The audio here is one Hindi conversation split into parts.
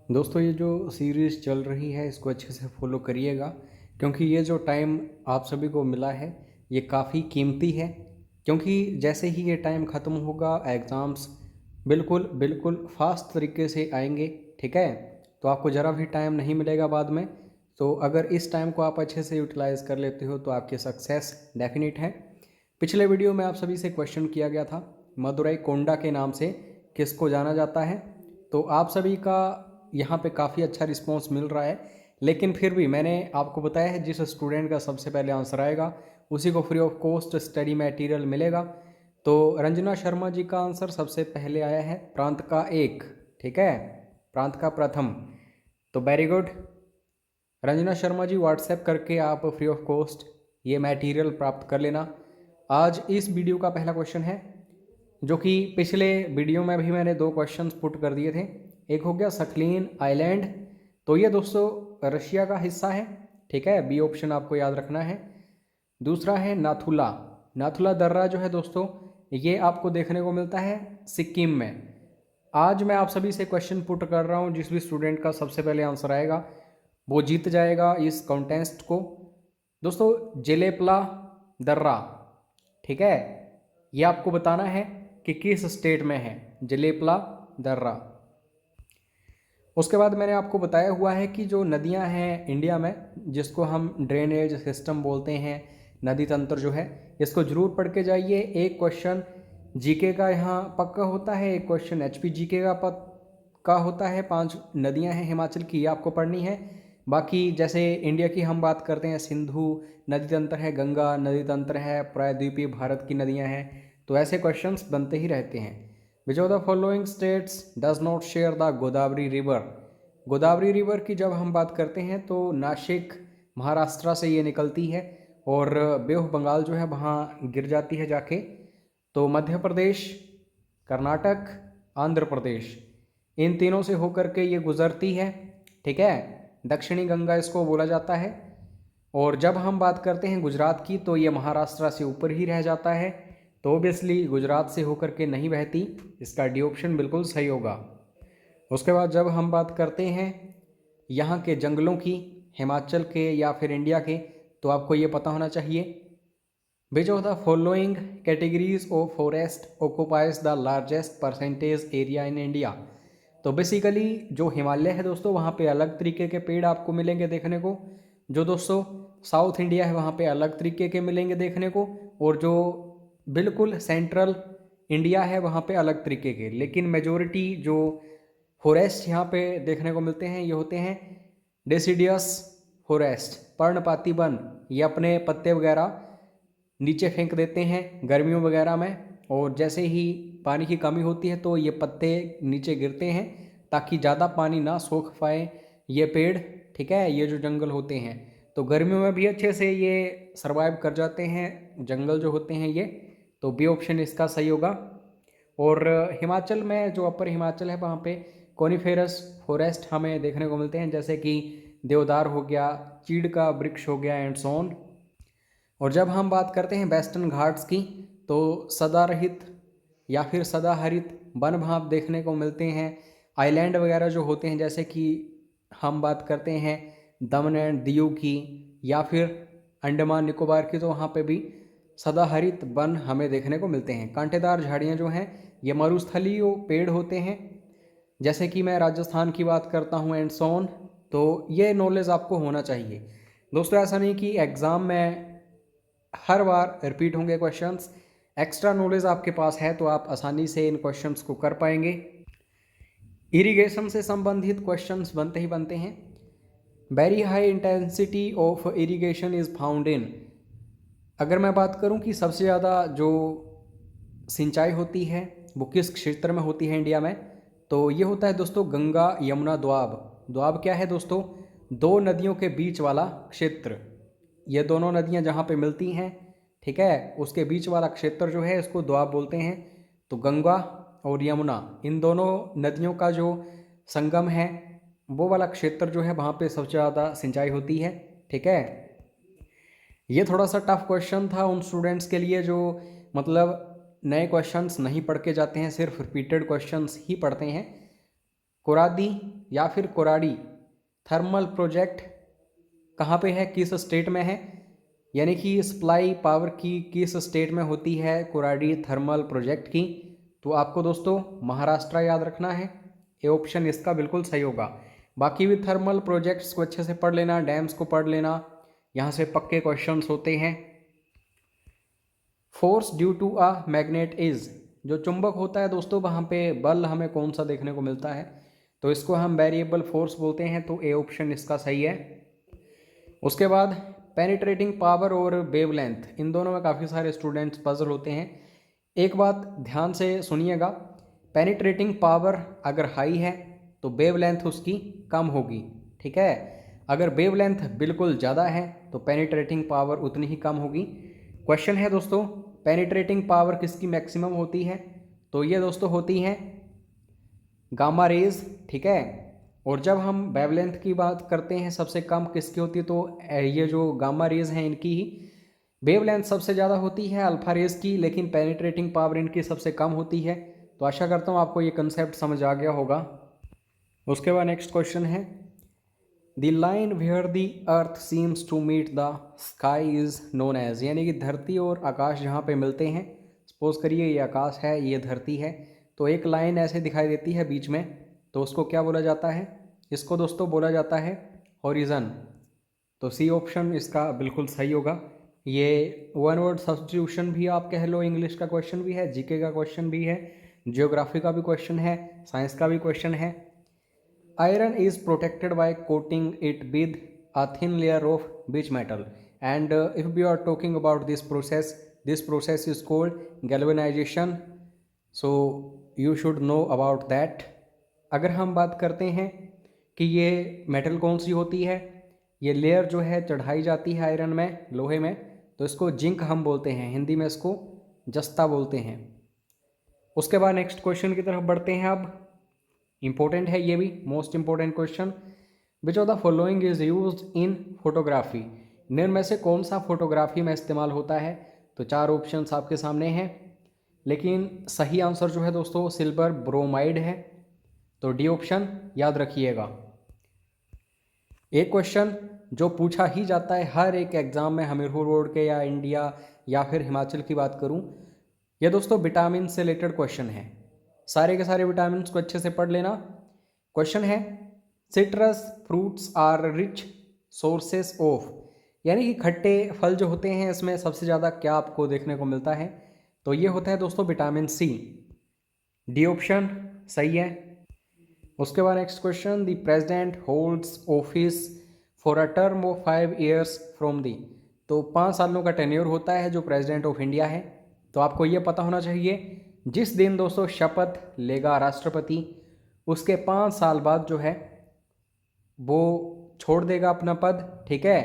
दोस्तों ये जो सीरीज़ चल रही है इसको अच्छे से फॉलो करिएगा, क्योंकि ये जो टाइम आप सभी को मिला है ये काफ़ी कीमती है। क्योंकि जैसे ही ये टाइम ख़त्म होगा एग्ज़ाम्स बिल्कुल बिल्कुल फास्ट तरीके से आएंगे। ठीक है, तो आपको ज़रा भी टाइम नहीं मिलेगा बाद में। तो अगर इस टाइम को आप अच्छे से यूटिलाइज़ कर लेते हो तो आपकी सक्सेस डेफिनेट है। पिछले वीडियो में आप सभी से क्वेश्चन किया गया था, मदुरई कोंडा के नाम से किसको जाना जाता है। तो आप सभी का यहाँ पे काफ़ी अच्छा रिस्पॉन्स मिल रहा है, लेकिन फिर भी मैंने आपको बताया है जिस स्टूडेंट का सबसे पहले आंसर आएगा उसी को free of cost study material मिलेगा। तो रंजना शर्मा जी का आंसर सबसे पहले आया है प्रांत का एक। ठीक है, प्रांत का प्रथम। तो very good Ranjana Sharma ji, WhatsApp करके आप फ्री ऑफ कॉस्ट ये मटेरियल प्राप्त कर लेना। आज इस वीडियो का पहला क्वेश्चन है जो कि पिछले वीडियो में भी मैंने दो क्वेश्चंस पुट कर दिए थे। एक हो गया सखलीन आइलैंड, तो ये दोस्तों रशिया का हिस्सा है। ठीक है, बी ऑप्शन आपको याद रखना है। दूसरा है नाथुला। नाथुला दर्रा जो है दोस्तों ये आपको देखने को मिलता है सिक्किम में। आज मैं आप सभी से क्वेश्चन पुट कर रहा हूँ, जिस भी स्टूडेंट का सबसे पहले आंसर आएगा वो जीत जाएगा इस कॉन्टेस्ट को। दोस्तों जेलेपला दर्रा, ठीक है, ये आपको बताना है कि किस स्टेट में है जलेपला दर्रा। उसके बाद मैंने आपको बताया हुआ है कि जो नदियां हैं इंडिया में जिसको हम ड्रेनेज सिस्टम बोलते हैं, नदी तंत्र जो है, इसको जरूर पढ़ के जाइए। एक क्वेश्चन जीके का यहाँ पक्का होता है, एक क्वेश्चन एचपी जीके का पक्का होता है। 5 नदियां हैं हिमाचल की, ये आपको पढ़नी है। बाकी जैसे इंडिया की हम बात करते हैं, सिंधु नदी तंत्र है, गंगा नदी तंत्र है, प्रायद्वीपीय भारत की नदियां हैं। तो ऐसे क्वेश्चंस बनते ही रहते हैं। Which of the following states does not share the Godavari river. Godavari river की जब हम बात करते हैं तो नासिक महाराष्ट्र से ये निकलती है और बे ऑफ बंगाल जो है वहाँ गिर जाती है जाके। तो मध्य प्रदेश, कर्नाटक, आंध्र प्रदेश, इन तीनों से होकर के ये गुजरती है। ठीक है, दक्षिणी गंगा इसको बोला जाता है। और जब हम बात करते हैं गुजरात की तो ये महाराष्ट्र से ऊपर ही रह जाता है। तो ओबियसली गुजरात से होकर के नहीं बहती, इसका डी ऑप्शन बिल्कुल सही होगा। उसके बाद जब हम बात करते हैं यहाँ के जंगलों की, हिमाचल के या फिर इंडिया के, तो आपको ये पता होना चाहिए which of the following categories of forest occupies the largest percentage area in India. तो बेसिकली जो हिमालय है दोस्तों वहाँ पे अलग तरीके के पेड़ आपको मिलेंगे देखने को। जो दोस्तों साउथ इंडिया है वहाँ पे अलग तरीके के मिलेंगे देखने को। और जो बिल्कुल सेंट्रल इंडिया है वहाँ पे अलग तरीके के। लेकिन मेजोरिटी जो फॉरेस्ट यहाँ पे देखने को मिलते हैं ये होते हैं डेसिडियस फॉरेस्ट, पर्णपाती वन। ये अपने पत्ते वगैरह नीचे फेंक देते हैं गर्मियों वगैरह में, और जैसे ही पानी की कमी होती है तो ये पत्ते नीचे गिरते हैं ताकि ज़्यादा पानी ना सोख पाए ये पेड़। ठीक है, ये जो जंगल होते हैं तो गर्मियों में भी अच्छे से ये सरवाइव कर जाते हैं जंगल जो होते हैं ये। तो बी ऑप्शन इसका सही होगा। और हिमाचल में जो अपर हिमाचल है वहाँ पे कोनिफेरस फॉरेस्ट हमें देखने को मिलते हैं, जैसे कि देवदार हो गया, चीड़ का वृक्ष हो गया एंड सोन। और जब हम बात करते हैं वेस्टर्न घाट्स की तो सदारहित या फिर सदाहरित वन वहाँ देखने को मिलते हैं। आइलैंड वगैरह जो होते हैं जैसे कि हम बात करते हैं दमन एंड दीव की या फिर अंडमान निकोबार की, तो वहाँ पे भी सदाहरित वन हमें देखने को मिलते हैं। कांटेदार झाड़ियाँ जो हैं ये मरुस्थलीय पेड़ होते हैं, जैसे कि मैं राजस्थान की बात करता हूँ एंड सोन। तो ये नॉलेज आपको होना चाहिए दोस्तों। ऐसा नहीं कि एग्ज़ाम में हर बार रिपीट होंगे क्वेश्चंस। एक्स्ट्रा नॉलेज आपके पास है तो आप आसानी से इन क्वेश्चंस को कर पाएंगे। इरिगेशन से संबंधित क्वेश्चंस बनते ही बनते हैं। Very high intensity of irrigation is found in. अगर मैं बात करूं कि सबसे ज़्यादा जो सिंचाई होती है वो किस क्षेत्र में होती है इंडिया में, तो ये होता है दोस्तों गंगा यमुना द्वाब। द्वाब क्या है दोस्तों? दो नदियों के बीच वाला क्षेत्र। ये दोनों नदियां जहाँ पे मिलती हैं, ठीक है, उसके बीच वाला क्षेत्र जो है इसको द्वाब बोलते हैं। तो गंगा और यमुना इन दोनों नदियों का जो संगम है वो वाला क्षेत्र जो है वहाँ पे सबसे ज़्यादा सिंचाई होती है। ठीक है, ये थोड़ा सा टफ क्वेश्चन था उन स्टूडेंट्स के लिए जो मतलब नए क्वेश्चंस नहीं पढ़ के जाते हैं, सिर्फ रिपीटेड क्वेश्चंस ही पढ़ते हैं। कोरादी या फिर कोराडी थर्मल प्रोजेक्ट कहाँ पे है, किस स्टेट में है, यानी कि सप्लाई पावर की किस स्टेट में होती है कोराडी थर्मल प्रोजेक्ट की। तो आपको दोस्तों महाराष्ट्र याद रखना है, ये ऑप्शन इसका बिल्कुल सही होगा। बाकी भी थर्मल प्रोजेक्ट्स को अच्छे से पढ़ लेना, डैम्स को पढ़ लेना, यहाँ से पक्के क्वेश्चंस होते हैं। Force due to a magnet is, जो चुंबक होता है दोस्तों वहाँ पे बल हमें कौन सा देखने को मिलता है, तो इसको हम वेरिएबल फोर्स बोलते हैं, तो ए ऑप्शन इसका सही है। उसके बाद पेनिट्रेटिंग पावर और वेवलेंथ, इन दोनों में काफ़ी सारे स्टूडेंट्स पजल होते हैं। एक बात ध्यान से सुनिएगा, पेनिट्रेटिंग पावर अगर हाई है तो वेवलेंथ उसकी कम होगी, ठीक है। अगर वेवलेंथ बिल्कुल ज़्यादा है तो पेनिट्रेटिंग पावर उतनी ही कम होगी। क्वेश्चन है दोस्तों, पेनिट्रेटिंग पावर किसकी मैक्सिमम होती है, तो ये दोस्तों होती हैं गामा रेज, ठीक है। और जब हम वेवलेंथ की बात करते हैं सबसे कम किसकी होती है, तो ये जो गामा रेज हैं इनकी ही वेवलेंथ सबसे ज़्यादा होती है अल्फा रेज की, लेकिन पेनिट्रेटिंग पावर इनकी सबसे कम होती है। तो आशा करता हूँ आपको ये कंसेप्ट समझ आ गया होगा। उसके बाद नेक्स्ट क्वेश्चन है, the line where the earth seems to meet the sky is known as, यानी कि धरती और आकाश जहाँ पे मिलते हैं, सपोज करिए ये आकाश है ये धरती है, तो एक लाइन ऐसे दिखाई देती है बीच में, तो उसको क्या बोला जाता है, इसको दोस्तों बोला जाता है हॉरिजन। तो सी ऑप्शन इसका बिल्कुल सही होगा। ये वन वर्ड सब्स्टिट्यूशन भी आप कह लो, इंग्लिश का क्वेश्चन भी है, जीके का क्वेश्चन भी है, जियोग्राफी का भी क्वेश्चन है, साइंस का भी क्वेश्चन है। Iron is protected by coating it with a thin layer of which metal, and if we are talking about this process is called galvanization, so you should know about that। अगर हम बात करते हैं कि ये मेटल कौन सी होती है, ये लेयर जो है चढ़ाई जाती है आयरन में, लोहे में, तो इसको जिंक हम बोलते हैं, हिंदी में इसको जस्ता बोलते हैं। उसके बाद नेक्स्ट क्वेश्चन की तरफ बढ़ते हैं। अब इम्पोर्टेंट है ये भी, most important question, which of the following is use in photography, निम्न में से कौन सा फोटोग्राफी में इस्तेमाल होता है। तो चार ऑप्शंस आपके सामने हैं, लेकिन सही आंसर जो है दोस्तों सिल्वर ब्रोमाइड है, तो डी ऑप्शन याद रखिएगा। एक क्वेश्चन जो पूछा ही जाता है हर एक एग्जाम में, हमीरपुर बोर्ड के या इंडिया या फिर हिमाचल की बात करूं, ये दोस्तों विटामिन से रिलेटेड क्वेश्चन है, सारे के सारे विटामिन को अच्छे से पढ़ लेना। क्वेश्चन है, citrus fruits are rich sources of, यानी कि खट्टे फल जो होते हैं इसमें सबसे ज़्यादा क्या आपको देखने को मिलता है, तो ये होता है दोस्तों विटामिन सी, डी ऑप्शन सही है। उसके बाद next question, the president holds office for a term of 5 years from the, तो 5 सालों का टेन्योर होता है जो प्रेसिडेंट ऑफ इंडिया है। तो आपको ये पता होना चाहिए जिस दिन दोस्तों शपथ लेगा राष्ट्रपति, उसके 5 साल बाद जो है वो छोड़ देगा अपना पद, ठीक है,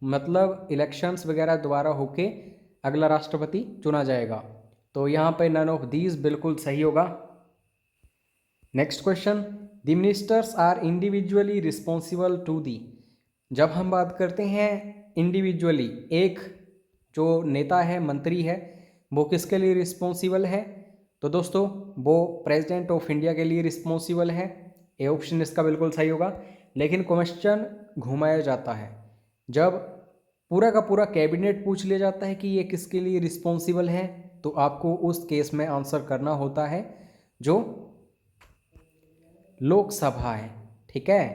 मतलब इलेक्शंस वगैरह दोबारा होके अगला राष्ट्रपति चुना जाएगा। तो यहाँ पे नन ऑफ दीज बिल्कुल सही होगा। Next question, the ministers are individually responsible to the, जब हम बात करते हैं इंडिविजुअली, एक जो नेता है मंत्री है वो किसके लिए रिस्पॉन्सिबल है, तो दोस्तों वो प्रेसिडेंट ऑफ इंडिया के लिए रिस्पॉन्सिबल है, ए ऑप्शन इसका बिल्कुल सही होगा। लेकिन क्वेश्चन घुमाया जाता है, जब पूरा का पूरा कैबिनेट पूछ लिया जाता है कि ये किसके लिए रिस्पॉन्सिबल है, तो आपको उस केस में आंसर करना होता है जो लोकसभा है, ठीक है।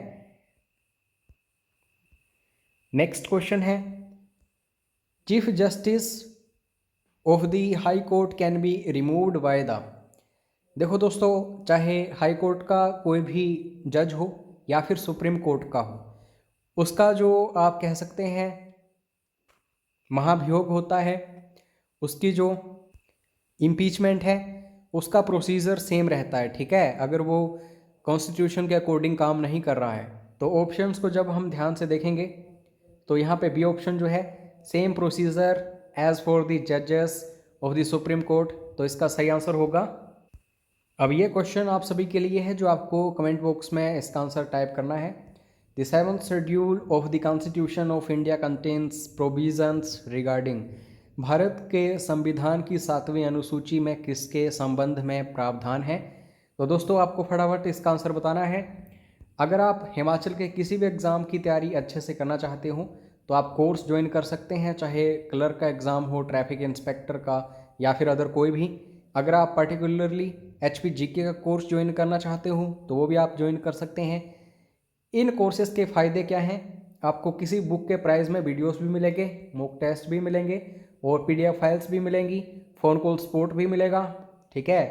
नेक्स्ट क्वेश्चन है, chief justice of the high court can be removed by the, देखो दोस्तों चाहे हाई कोर्ट का कोई भी जज हो या फिर सुप्रीम कोर्ट का हो, उसका जो आप कह सकते हैं महाभियोग होता है, उसकी जो इम्पीचमेंट है उसका प्रोसीजर सेम रहता है, ठीक है, अगर वो कॉन्स्टिट्यूशन के अकॉर्डिंग काम नहीं कर रहा है। तो ऑप्शंस को जब हम ध्यान से देखेंगे तो यहाँ पे बी ऑप्शन जो है same procedure as for the जजेस ऑफ द सुप्रीम कोर्ट, तो इसका सही आंसर होगा। अब ये क्वेश्चन आप सभी के लिए है जो आपको कमेंट बॉक्स में इसका आंसर टाइप करना है। The 7th schedule of the constitution of India contains provisions regarding, Bharat के संविधान की 7वीं अनुसूची में किसके संबंध में प्रावधान है। तो दोस्तों आपको फटाफट इसका आंसर बताना है। अगर आप हिमाचल के किसी भी एग्ज़ाम की तैयारी अच्छे से करना चाहते हो तो आप कोर्स ज्वाइन कर सकते हैं, चाहे क्लर्क का एग्ज़ाम हो, ट्रैफिक इंस्पेक्टर का, या फिर अदर कोई भी। अगर आप पर्टिकुलरली HPGK का कोर्स ज्वाइन करना चाहते हो तो वो भी आप ज्वाइन कर सकते हैं। इन कोर्सेज़ के फ़ायदे क्या हैं? आपको किसी बुक के प्राइस में वीडियोस भी मिलेंगे, मॉक टेस्ट भी मिलेंगे और PDF फाइल्स भी मिलेंगी, फ़ोन कॉल सपोर्ट भी मिलेगा। ठीक है,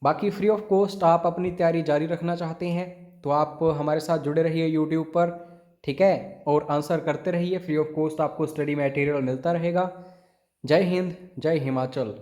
बाकी फ्री ऑफ कॉस्ट आप अपनी तैयारी जारी रखना चाहते हैं तो आप हमारे साथ जुड़े रहिए यूट्यूब पर। ठीक है, और आंसर करते रहिए, फ्री ऑफ कॉस्ट आपको स्टडी मटेरियल मिलता रहेगा। जय हिंद, जय हिमाचल।